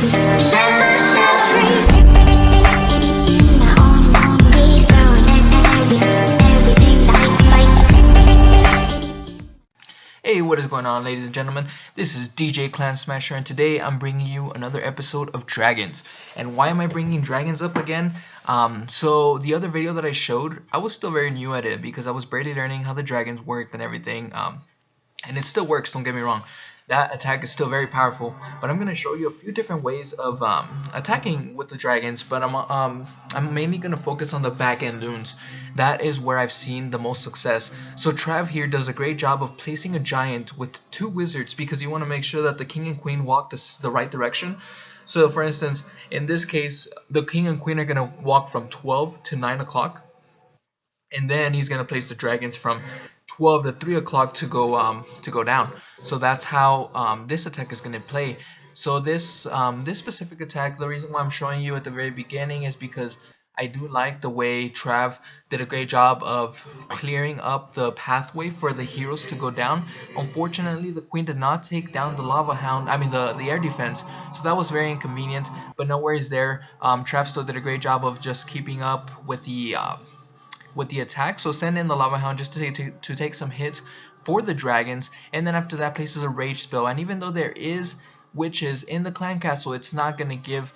Set myself free. Be found everything Hey, what is going on, ladies and gentlemen? This is DJ Clan Smasher, and today I'm bringing you another episode of Dragons. And why am I bringing Dragons up again? So the other video that I showed, I was still very new at it because I was barely learning how the dragons worked and everything. And it still works, don't get me wrong. That attack is still very powerful, but I'm gonna show you a few different ways of attacking with the dragons. But I'm mainly gonna focus on the back end loons. That is where I've seen the most success. So Trav here does a great job of placing a giant with two wizards because you want to make sure that the king and queen walk the right direction. So for instance, in this case, the king and queen are gonna walk from 12 to 9 o'clock. And then he's gonna place the dragons from 12 to 3 o'clock to go down. So that's how this attack is gonna play. So this specific attack, the reason why I'm showing you at the very beginning is because I do like the way Trav did a great job of clearing up the pathway for the heroes to go down. Unfortunately, the queen did not take down the lava hound, the air defense, so that was very inconvenient, but no worries there. Trav still did a great job of just keeping up with the attack. So send in the lava hound just to take some hits for the dragons, and then after that places a rage spell. And even though there is witches in the clan castle, it's not gonna give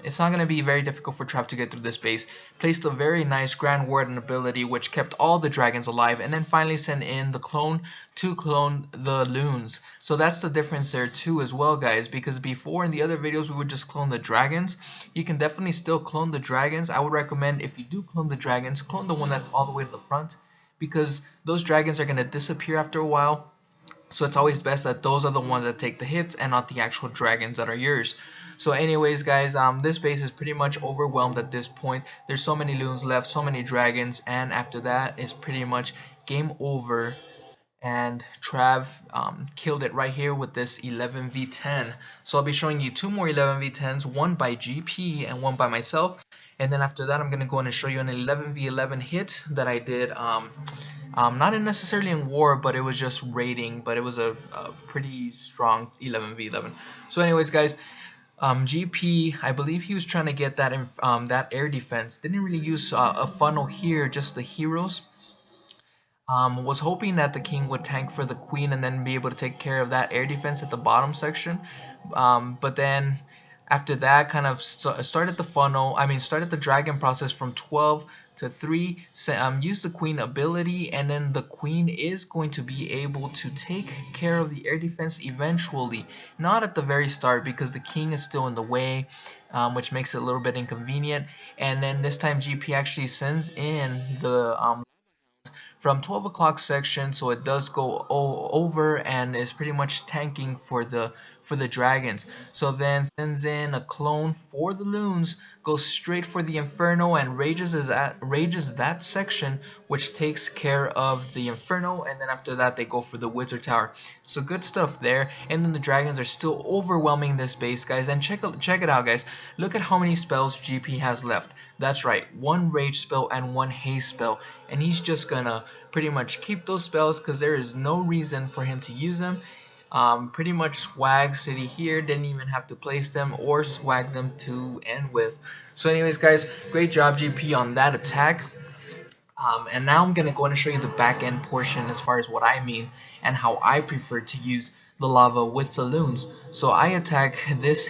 it's not gonna be very difficult for Trav to get through this base. Placed a very nice Grand Warden ability which kept all the dragons alive, and then finally send in the clone to clone the loons. So that's the difference there too as well, guys, because before in the other videos we would just clone the dragons. You can definitely still clone the dragons. I would recommend, if you do clone the dragons, clone the one that's all the way to the front, because those dragons are gonna disappear after a while. So it's always best that those are the ones that take the hits and not the actual dragons that are yours. So anyways, guys, this base is pretty much overwhelmed at this point. There's so many loons left, so many dragons, and after that is pretty much game over. And Trav killed it right here with this 11v10. So I'll be showing you two more 11v10s, one by GP and one by myself. And then after that, I'm going to go in and show you an 11v11 hit that I did. Not necessarily in war, but it was just raiding, but it was a pretty strong 11v11. So anyways, guys, GP, I believe he was trying to get that that air defense. Didn't really use a funnel here, just the heroes. Was hoping that the king would tank for the queen and then be able to take care of that air defense at the bottom section. But then after that, kind of started the dragon process from 12 to 3, use the queen ability, and then the queen is going to be able to take care of the air defense eventually, not at the very start because the king is still in the way, which makes it a little bit inconvenient. And then this time GP actually sends in the from 12 o'clock section, so it does go over and is pretty much tanking for the dragons. So then sends in a clone for the loons, goes straight for the inferno and rages that section, which takes care of the inferno, and then after that they go for the wizard tower. So good stuff there. And then the dragons are still overwhelming this base, guys. And check it out, guys. Look at how many spells GP has left. That's right, one rage spell and one haste spell, and he's just gonna pretty much keep those spells because there is no reason for him to use them. Pretty much swag city here, didn't even have to place them or swag them to end with. So anyways, guys, great job GP on that attack. And now I'm gonna go and show you the back end portion as far as what I mean and how I prefer to use the lava with the loons. So I attack this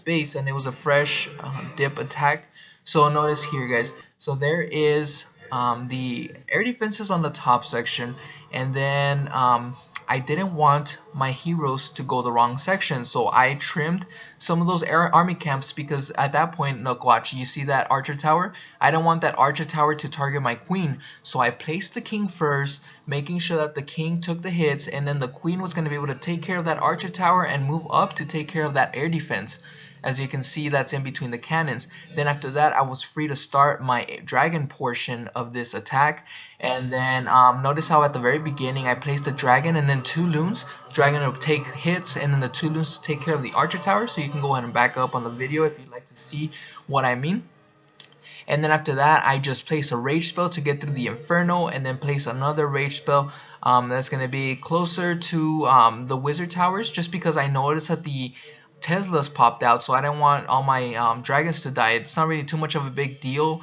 base, and it was a fresh dip attack. So notice here, guys, so there is the air defenses on the top section, and then I didn't want my heroes to go the wrong section, so I trimmed some of those army camps, because at that point, look, watch, you see that archer tower? I don't want that archer tower to target my queen, so I placed the king first, making sure that the king took the hits, and then the queen was going to be able to take care of that archer tower and move up to take care of that air defense. As you can see, that's in between the cannons. Then after that, I was free to start my dragon portion of this attack. And then notice how at the very beginning I placed a dragon and then two loons. Dragon will take hits, and then the two loons to take care of the archer tower. So you can go ahead and back up on the video if you'd like to see what I mean. And then after that, I just place a rage spell to get through the inferno, and then place another rage spell That's going to be closer to the wizard towers, just because I noticed that the Teslas popped out, so I didn't want all my dragons to die. It's not really too much of a big deal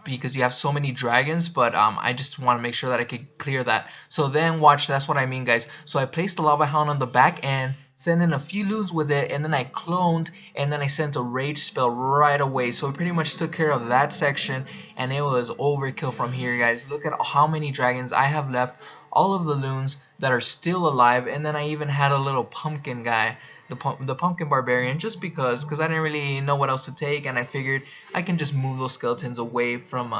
because you have so many dragons, but I just want to make sure that I could clear that. So then watch, that's what I mean, guys. So I placed the lava hound on the back and sent in a few loons with it, and then I cloned, and then I sent a rage spell right away. So it pretty much took care of that section, and it was overkill from here, guys. Look at how many dragons I have left, all of the loons that are still alive, and then I even had a little pumpkin guy, the pumpkin barbarian, just because I didn't really know what else to take, and I figured I can just move those skeletons away from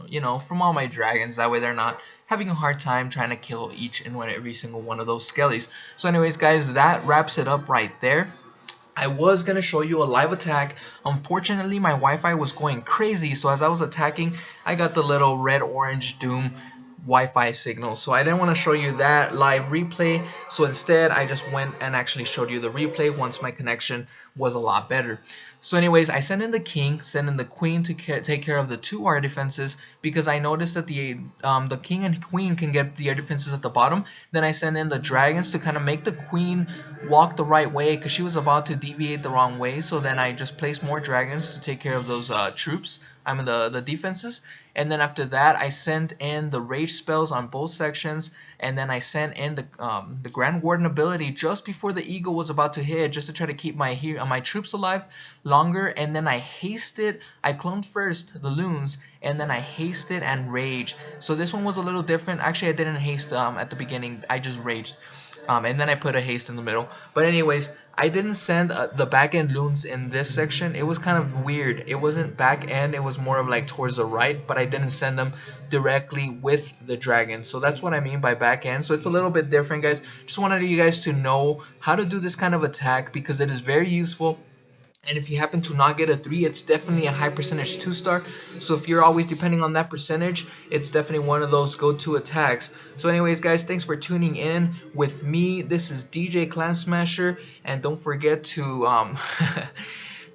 you know, from all my dragons. That way they're not having a hard time trying to kill each and every single one of those skellies. So anyways, guys, that wraps it up right there. I was going to show you a live attack. Unfortunately, my Wi-Fi was going crazy, so as I was attacking, I got the little red-orange doom Wi-Fi signal, so I didn't want to show you that live replay. So instead I just went and actually showed you the replay once my connection was a lot better. So anyways, I sent in the king, sent in the queen to take care of the 2 air defenses, because I noticed that the king and queen can get the air defenses at the bottom. Then I sent in the dragons to kind of make the queen walk the right way, because she was about to deviate the wrong way. So then I just placed more dragons to take care of those troops, I mean the defenses. And then after that I sent in the rage spells on both sections, and then I sent in the Grand Warden ability just before the eagle was about to hit, just to try to keep my troops alive longer. And then I hasted, I cloned first the loons, and then I hasted and raged. So this one was a little different. Actually, I didn't haste at the beginning, I just raged. And then I put a haste in the middle. But anyways, I didn't send the back end loons in this section. It was kind of weird. It wasn't back end, it was more of like towards the right, but I didn't send them directly with the dragons. So that's what I mean by back end. So it's a little bit different, guys. Just wanted you guys to know how to do this kind of attack, because it is very useful. And if you happen to not get a 3, it's definitely a high percentage 2-star. So if you're always depending on that percentage, it's definitely one of those go-to attacks. So anyways, guys, thanks for tuning in with me. This is DJ Clan Smasher, and don't forget to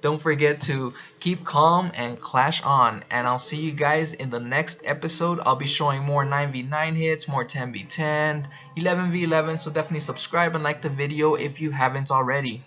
don't forget to keep calm and clash on. And I'll see you guys in the next episode. I'll be showing more 9v9 hits, more 10v10, 11v11. So definitely subscribe and like the video if you haven't already.